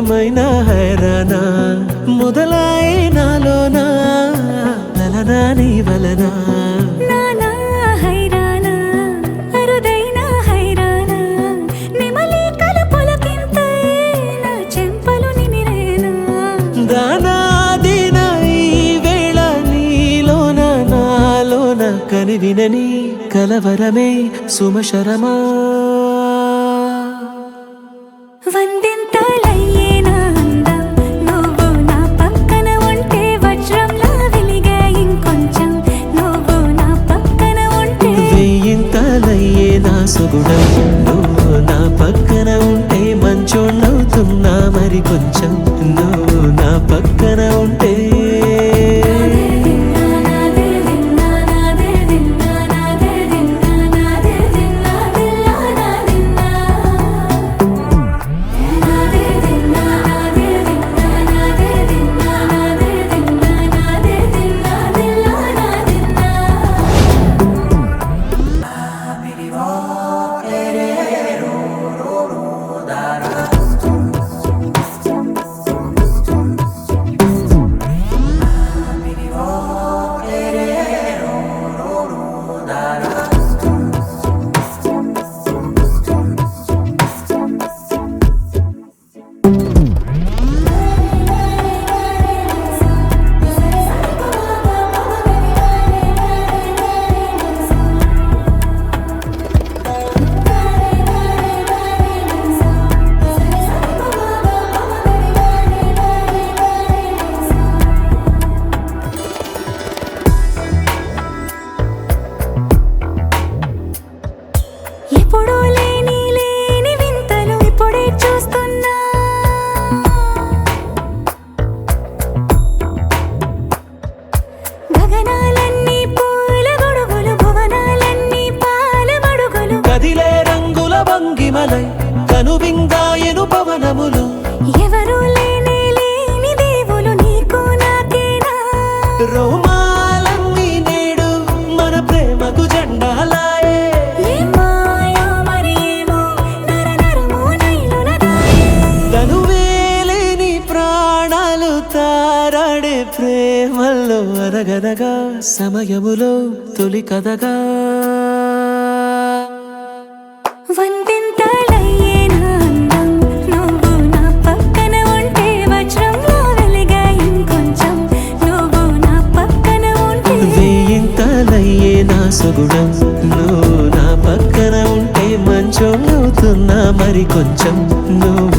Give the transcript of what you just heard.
ఏమైనా హైరానా మొదలాయే నాలోనా లలనా నీ వలనా నానా హైరానా అరుదైనా హైరానా నెమలి కలుపులకింతై నా చెంపలు నిమిరేనా దానాదిన ఈ వేళ నీలోన నాలోన కనివినని కలవరమే సుమశరమా వందింతలయ్యేనా అందం నువ్వు నా పక్కన ఉంటే వజ్రంలా వెలిగే ఇంకొంచెం నువ్వు నా పక్కన ఉంటే వెయ్యింతలయ్యే నా సుగుణం నువ్వు నా పక్కన ఉంటే మంచోణ్ణవుతున్నా మరి కొంచెం నువ్వు నా పక్కన ఉంటే ఎప్పుడూ లేని వింతలు ఇప్పుడే చూస్తున్నా గగనాలన్నీ పూల గొడుగులు భువనాలన్నీ పాల మడుగులు కదిలే రంగుల భంగిమలై కనువిందాయను పవనములు ఎవరూ లేని దేవులు నీకు నాకేనా రోమాలన్నీ నేడు మన ప్రేమకు జెండాలాయే మాయో మరి ఏమో నరనరమో నైలున తనువేలేని ప్రాణాలు తారాడే ప్రేమల్లో అరగదగా సమయములో తొలి కథగా వందింతలయ్యేనా అందం నువ్వు నా పక్కన ఉంటే వజ్రంలా వెలిగే ఇంకొంచెం నువ్వు నా పక్కన ఉంటే వెయ్యింతలయ్యే నా సుగుణం నువ్వు నా పక్కన ఉంటే మంచోణ్ణవుతున్నా మరి కొంచెం నువ్వు